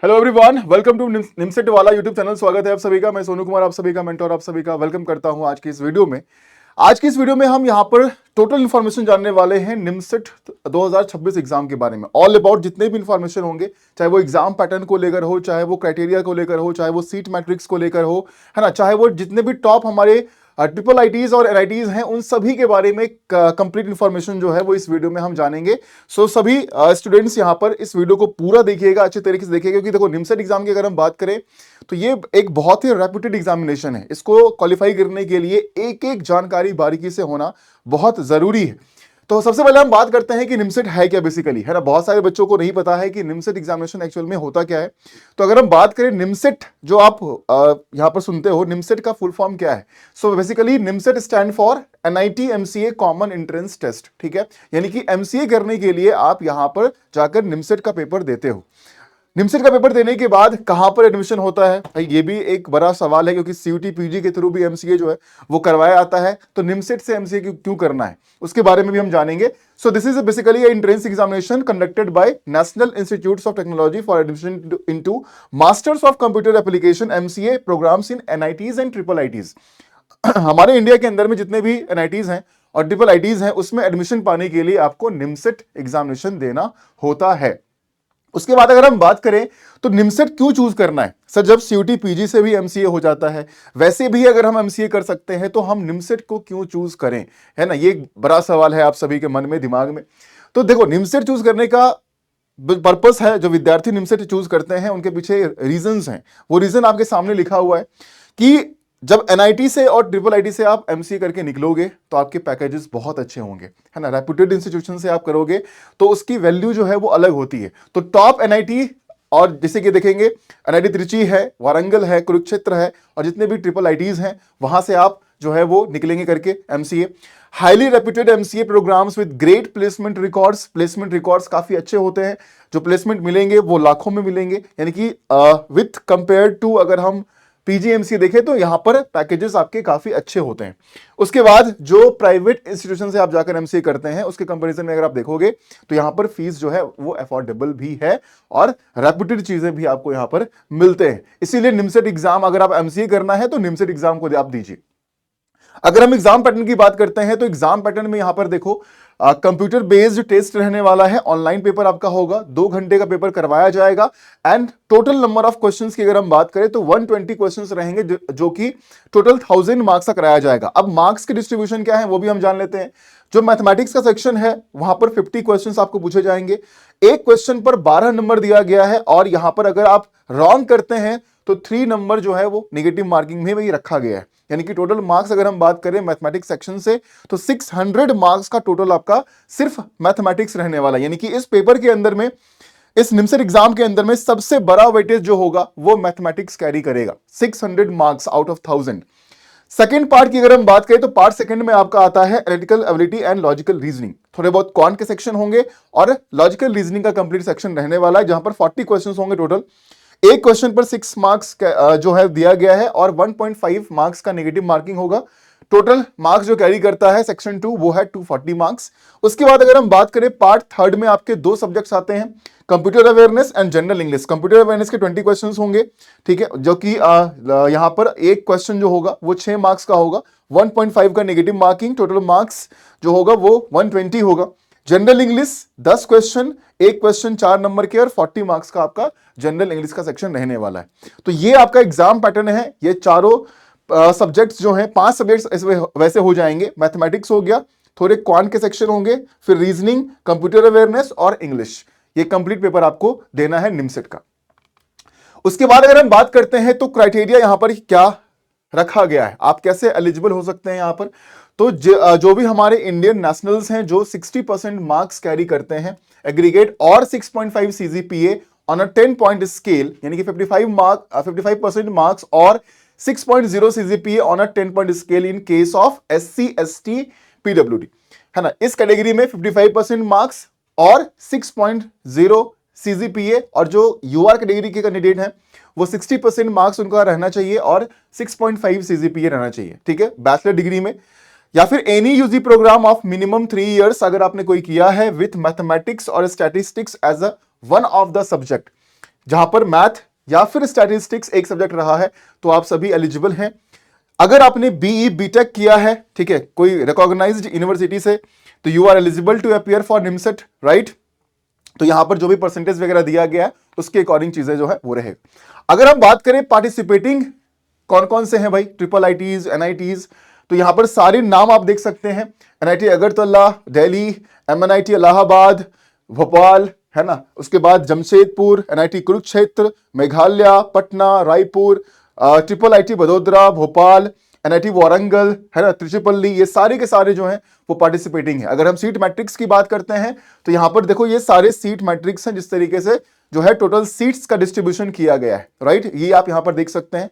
Hello everyone, welcome to NIMCET वाला YouTube channel. स्वागत है आप सभी का। मैं सोनू कुमार आप सभी का मेंटोर आप सभी का वेलकम करता हूं आज की इस वीडियो में। आज की इस वीडियो में हम यहां पर टोटल इन्फॉर्मेशन जानने वाले हैं निमसेट 2026 एग्जाम के बारे में। ऑल अबाउट जितने भी इन्फॉर्मेशन होंगे, चाहे वो एग्जाम पैटर्न को लेकर हो, चाहे वो क्राइटेरिया को लेकर हो, चाहे वो सीट मैट्रिक्स को लेकर हो, है ना, चाहे वो जितने भी टॉप हमारे ट्रिपल आईटीज और एनआईटीज हैं, उन सभी के बारे में कंप्लीट इंफॉर्मेशन जो है वो इस वीडियो में हम जानेंगे। सो सभी स्टूडेंट्स यहां पर इस वीडियो को पूरा देखिएगा, अच्छे तरीके से देखिएगा, क्योंकि देखो निमसेट एग्जाम की अगर हम बात करें तो ये एक बहुत ही रेप्यूटेड एग्जामिनेशन है। इसको क्वालिफाई करने के लिए एक एक जानकारी बारीकी से होना बहुत जरूरी है। तो सबसे पहले हम बात करते हैं कि निमसेट है क्या बेसिकली, है ना। बहुत सारे बच्चों को नहीं पता है कि निमसेट एग्जामिनेशन एक्चुअल में होता क्या है। तो अगर हम बात करें निमसेट, जो आप यहां पर सुनते हो, निमसेट का फुल फॉर्म क्या है। So basically NIMCET stand for NIT MCA common entrance test, ठीक है। यानी कि एमसीए करने के लिए आप यहां पर जाकर निमसेट का पेपर देते हो। निमसेट का पेपर देने के बाद कहां पर एडमिशन होता है, भाई ये भी एक बड़ा सवाल है, क्योंकि सीयूटी पीजी के थ्रू भी एमसीए जो है वो करवाया आता है। तो निमसेट से एमसीए क्यों करना है, उसके बारे में भी हम जानेंगे। So this is basically a entrance examination conducted by national institutes of technology for admission into masters of computer application MCA programmes in NITs and triple ITs. हमारे इंडिया के अंदर में जितने भी एनआईटीज हैं और ट्रिपल आईटीज हैं, उसमें एडमिशन पाने के लिए आपको निमसेट एग्जामिनेशन देना होता है। उसके बाद अगर हम बात करें तो निमसेट क्यों चूज करना है। सर, जब सीयूटी पीजी से भी एमसीए हो जाता है, वैसे भी अगर हम एमसीए कर सकते हैं, तो हम निमसेट को क्यों चूज करें, है ना। ये एक बड़ा सवाल है आप सभी के मन में, दिमाग में। तो देखो, निमसेट चूज करने का पर्पस है, जो विद्यार्थी निमसेट चूज करते हैं उनके पीछे रीजंस हैं। वो रीजन आपके सामने लिखा हुआ है कि जब एनआईटी से और ट्रिपल आईटी से आप एमसीए करके निकलोगे तो आपके पैकेजेस बहुत अच्छे होंगे, है ना। रेप्यूटेड इंस्टीट्यूशन से आप करोगे तो उसकी वैल्यू जो है वो अलग होती है। तो टॉप एनआईटी, और जैसे कि देखेंगे एनआईटी त्रिची है, वारंगल है, कुरुक्षेत्र है, और जितने भी ट्रिपल आईटीज हैं वहां से आप जो है वो निकलेंगे करके MCA. Highly reputed MCA programmes with great placement records काफी अच्छे होते हैं। जो प्लेसमेंट मिलेंगे वो लाखों में मिलेंगे, यानी कि विथ कंपेयर टू अगर हम पीजीएमसी देखें तो यहां पर पैकेजेस आपके काफी अच्छे होते हैं। उसके बाद जो प्राइवेट इंस्टीट्यूशन से आप जाकर एमसीए करते हैं, उसके कंपैरिजन में अगर आप देखोगे तो यहां पर फीस जो है वो अफोर्डेबल भी है और रेप्यूटेड चीजें भी आपको यहां पर मिलते हैं। इसीलिए निमसेट एग्जाम अगर आप एमसीए करना है तो निमसेट एग्जाम को आप दीजिए। अगर हम एग्जाम पैटर्न की बात करते हैं तो एग्जाम पैटर्न में यहां पर देखो, कंप्यूटर बेस्ड टेस्ट रहने वाला है। ऑनलाइन पेपर आपका होगा, 2 घंटे का पेपर करवाया जाएगा। And total number of questions की अगर हम बात करें तो 120 क्वेश्चंस रहेंगे, जो कि टोटल 1000 मार्क्स का कराया जाएगा। अब मार्क्स के डिस्ट्रीब्यूशन क्या है वो भी हम जान लेते हैं। जो मैथमेटिक्स का सेक्शन है वहां पर 50 क्वेश्चंस आपको पूछे जाएंगे। एक क्वेश्चन पर 12 नंबर दिया गया है, और यहां पर अगर आप रॉन्ग करते हैं तो 3 नंबर जो है वो नेगेटिव मार्किंग में भी रखा गया है। यानी कि टोटल मार्क्स अगर हम बात करें मैथमेटिक्स सेक्शन से तो 600 मार्क्स का टोटल आपका सिर्फ मैथमेटिक्स रहने वाला है। यानी कि इस पेपर के अंदर में, इस निमसेट एग्जाम के अंदर में सबसे बड़ा वेटेज जो होगा वो मैथमेटिक्स कैरी करेगा, 600 marks out of 1000। Second part की अगर हम बात करें तो पार्ट सेकंड में आपका आता है analytical ability and logical reasoning. थोड़े बहुत क्वांट के सेक्शन होंगे और लॉजिकल रीजनिंग का कंप्लीट सेक्शन रहने वाला है, जहां पर 40 क्वेश्चन होंगे टोटल। एक क्वेश्चन पर 6 मार्क्स जो है दिया गया है, और 1.5 मार्क्स का नेगेटिव मार्किंग होगा। टोटल मार्क्स जो कैरी करता है सेक्शन 2 वो है 240 मार्क्स। उसके बाद अगर हम बात करें पार्ट थर्ड में, आपके 2 सब्जेक्ट्स आते हैं, computer awareness and general English. Computer awareness के 20 क्वेश्चंस होंगे, ठीक है, जो कि यहां पर एक क्वेश्चन जो होगा वो 6 मार्क्स का होगा, 1.5 का नेगेटिव मार्किंग, टोटल मार्क्स जो होगा वो 120 होगा। जनरल इंग्लिश 10 क्वेश्चन, एक क्वेश्चन 4 नंबर के, और 40 मार्क्स का आपका जनरल इंग्लिश का सेक्शन रहने वाला है। तो ये आपका एग्जाम पैटर्न है। ये चारों सब्जेक्ट्स जो हैं, 5 सब्जेक्ट्स वैसे हो जाएंगे। मैथमेटिक्स हो गया, थोड़े क्वांट के सेक्शन होंगे, फिर रीजनिंग, कंप्यूटर अवेयरनेस और इंग्लिश। ये कंप्लीट पेपर आपको देना है निमसेट का। उसके बाद अगर हम बात करते हैं तो क्राइटेरिया यहां पर क्या रखा गया है, आप कैसे एलिजिबल हो सकते हैं यहां पर। तो जो भी हमारे इंडियन नेशनल्स हैं जो 60% मार्क्स कैरी करते हैं एग्रीगेट, और 6.5 CGPA on a 10 point scale, यानी कि 55% मार्क्स और 6.0 CGPA on a 10 point scale in case of SC ST PWD, है ना। इस कैटेगरी में 55% मार्क्स और 6.0 सीजीपीए, और जो यूआर कैटेगरी के कैंडिडेट हैं वो 60% मार्क्स उनका रहना चाहिए और 6.5 सीजीपीए रहना चाहिए, ठीक है, बैचलर डिग्री में। या फिर any UG programme of minimum 3 years अगर आपने कोई किया है विथ मैथमेटिक्स और statistics as a one of the subject, जहां पर मैथ या फिर स्टैटिस्टिक्स एक सब्जेक्ट रहा है तो आप सभी एलिजिबल हैं। अगर आपने बीई बीटेक किया है, ठीक है, कोई रिकॉग्नाइज्ड यूनिवर्सिटी से, तो you are eligible to appear for NIMCET, right. तो यहां पर जो भी परसेंटेज वगैरह दिया गया है उसके अकॉर्डिंग चीजें जो है वो रहे। अगर हम बात करें पार्टिसिपेटिंग कौन कौन से हैं भाई, ट्रिपल आईटीज, एनआईटीज, तो यहां पर सारे नाम आप देख सकते हैं। एनआईटी अगरतला, दिल्ली, एमएनआईटी इलाहाबाद, भोपाल, है ना, उसके बाद Jamshedpur, NIT Kurukshetra, Meghalaya, Patna, Raipur, triple IT Vadodara, Bhopal, NIT Warangal, है ना, त्रिचिपल्ली, ये सारे के सारे जो हैं वो पार्टिसिपेटिंग है। अगर हम सीट मैट्रिक्स की बात करते हैं तो यहां पर देखो ये सारे सीट मैट्रिक्स हैं, जिस तरीके से जो है टोटल सीट्स का डिस्ट्रीब्यूशन किया गया है, राइट, ये आप यहां पर देख सकते हैं।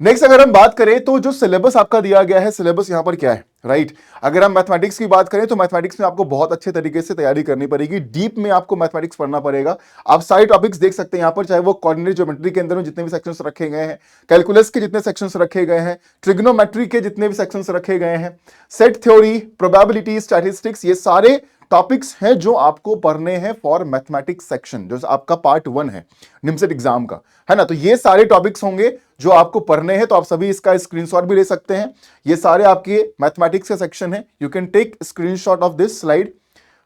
नेक्स्ट अगर हम बात करें तो जो सिलेबस आपका दिया गया है, सिलेबस यहां पर क्या है, राइट। अगर हम मैथमेटिक्स की बात करें तो मैथमेटिक्स में आपको बहुत अच्छे तरीके से तैयारी करनी पड़ेगी, डीप में आपको मैथमेटिक्स पढ़ना पड़ेगा। आप सारे टॉपिक्स देख सकते हैं यहां पर, चाहे वो कोऑर्डिनेट ज्योमेट्री के अंदर में जितने भी सेक्शंस रखे गए हैं, कैलकुलस के जितने सेक्शंस रखे गए हैं, ट्रिग्नोमेट्री के जितने भी सेक्शंस रखे गए हैं, सेट थ्योरी, प्रोबेबिलिटी, स्टैटिस्टिक्स, ये सारे टॉपिक्स हैं जो आपको पढ़ने हैं फॉर मैथमेटिक्स सेक्शन, जो आपका पार्ट 1 है निमसेट एग्जाम का, है ना। तो ये सारे टॉपिक्स होंगे जो आपको पढ़ने हैं, तो आप सभी इसका स्क्रीनशॉट भी ले सकते हैं। ये सारे आपके मैथमेटिक्स का सेक्शन है, you can take screenshot of this slide,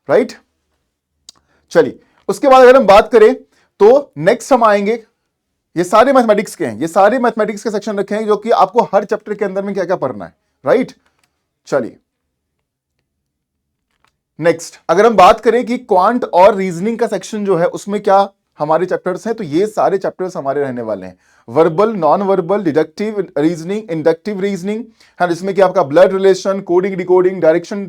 right. चलिए, उसके बाद अगर हम बात करें तो नेक्स्ट हम आएंगे, ये सारे मैथमेटिक्स के हैं, ये सारे मैथमेटिक्स के सेक्शन रखे हैं जो कि आपको हर चैप्टर के अंदर में क्या क्या पढ़ना है, राइट। चलिए नेक्स्ट अगर हम बात करें कि क्वांट और रीजनिंग का सेक्शन जो है उसमें क्या हमारे चैप्टर्स हैं, तो ये सारे चैप्टर्स हमारे रहने वाले हैं। Verbal, non verbal, deductive reasoning, inductive reasoning, है, जिसमें कि आपका blood relation, coding, decoding, direction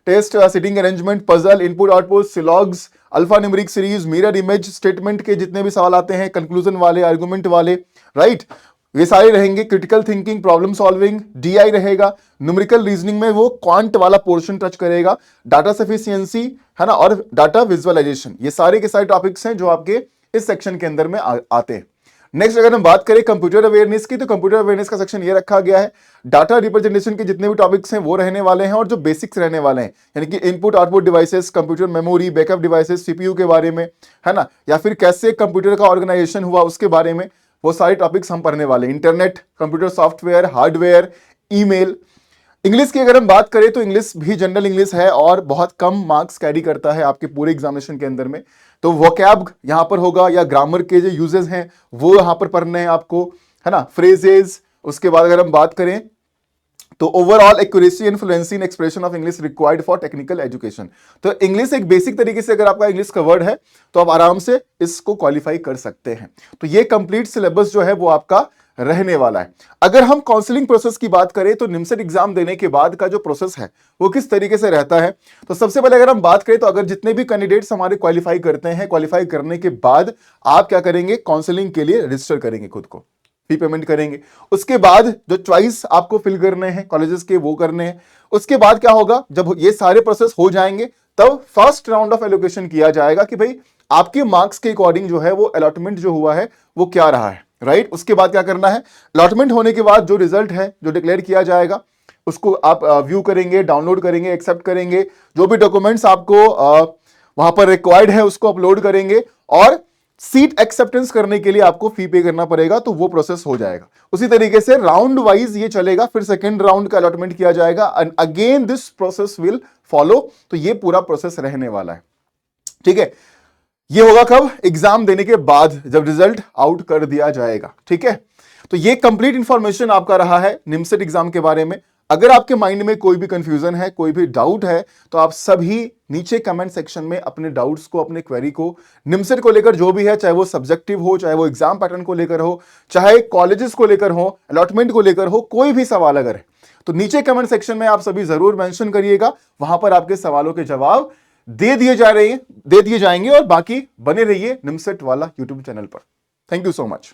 test, sitting arrangement, puzzle, input output, syllogisms, alpha numeric series, mirror image, statement के जितने भी सवाल आते हैं, कंक्लूजन वाले, आर्गुमेंट वाले, राइट, ये सारे रहेंगे। Critical thinking, problem solving, DI रहेगा। न्यूमेरिकल रीजनिंग में वो क्वांट वाला पोर्शन टच करेगा। डाटा सफिशिएंसी, है ना, और डाटा विजुअलाइजेशन, ये सारे के सारे टॉपिक्स हैं जो आपके इस सेक्शन के अंदर में आते हैं। नेक्स्ट अगर हम बात करें कंप्यूटर अवेयरनेस की, तो कंप्यूटर अवेयरनेस का सेक्शन ये रखा गया है। डाटा रिप्रेजेंटेशन के जितने भी टॉपिक्स हैं वो रहने वाले हैं, और जो बेसिक्स रहने वाले हैं, यानी कि input output devices, computer memory, backup devices, CPU के बारे में, है ना, या फिर कैसे कंप्यूटर का ऑर्गेनाइजेशन हुआ उसके बारे में, वो सारे टॉपिक्स हम पढ़ने वाले। Internet, computer software, hardware, email. English की अगर हम बात करें तो इंग्लिश भी जनरल इंग्लिश है और बहुत कम मार्क्स कैरी करता है आपके पूरे एग्जामिनेशन के अंदर में। तो वोकैब यहां पर होगा, या ग्रामर के जो यूजेस हैं वो यहां पर पढ़ने हैं आपको, है ना, फ्रेजेस। उसके बाद अगर हम बात करें तो overall accuracy and fluency in expression of English required for technical education. तो इंग्लिश एक बेसिक तरीके से अगर आपका इंग्लिश कवर्ड है तो आप आराम से इसको क्वालिफाई कर सकते हैं। तो ये कंप्लीट सिलेबस जो है वो आपका रहने वाला है। अगर हम काउंसलिंग प्रोसेस की बात करें तो निमसेट एग्जाम देने के बाद का जो प्रोसेस है वो किस तरीके से रहता है, तो सबसे पहले अगर हम बात करें तो अगर जितने भी कैंडिडेट्स हमारे क्वालिफाई करते हैं, क्वालिफाई करने के बाद आप क्या करेंगे, काउंसलिंग के लिए रजिस्टर करेंगे, खुद को फी पेमेंट करेंगे। उसके बाद जो चॉइस आपको फिल करने हैं कॉलेजेस के वो करने हैं। उसके बाद क्या होगा, जब ये सारे प्रोसेस हो जाएंगे तब फर्स्ट राउंड ऑफ एलोकेशन किया जाएगा कि भाई आपके मार्क्स के अकॉर्डिंग जो है वो अलॉटमेंट जो हुआ है वो क्या रहा है, राइट। उसके बाद क्या करना है, अलॉटमेंट होने के बाद जो रिजल्ट है जो डिक्लेयर किया जाएगा उसको आप व्यू करेंगे, डाउनलोड करेंगे, एक्सेप्ट करेंगे। जो भी डॉक्यूमेंट्स आपको वहां पर रिक्वायर्ड है उसको अपलोड करेंगे, और सीट एक्सेप्टेंस करने के लिए आपको फी पे करना पड़ेगा, तो वो प्रोसेस हो जाएगा। उसी तरीके से राउंड वाइज ये चलेगा, फिर सेकेंड राउंड का अलॉटमेंट किया जाएगा and again this process will follow. तो ये पूरा प्रोसेस रहने वाला है, ठीक है। ये होगा कब, एग्जाम देने के बाद, जब रिजल्ट आउट कर दिया जाएगा, ठीक है। तो ये कंप्लीट इंफॉर्मेशन आपका रहा है निमसेट एग्जाम के बारे में। अगर आपके माइंड में कोई भी कंफ्यूजन है, कोई भी डाउट है, तो आप सभी नीचे कमेंट सेक्शन में अपने डाउट्स को, अपने क्वेरी को निमसेट को लेकर जो भी है, चाहे वो सब्जेक्टिव हो, चाहे वो एग्जाम पैटर्न को लेकर हो, चाहे कॉलेजेस को लेकर हो, अलॉटमेंट को लेकर हो, कोई भी सवाल अगर है तो नीचे कमेंट सेक्शन में आप सभी जरूर मेंशन करिएगा। वहां पर आपके सवालों के जवाब दे दिए जाएंगे, और बाकी बने रहिए निमसेट वाला यूट्यूब चैनल पर। Thank you so much.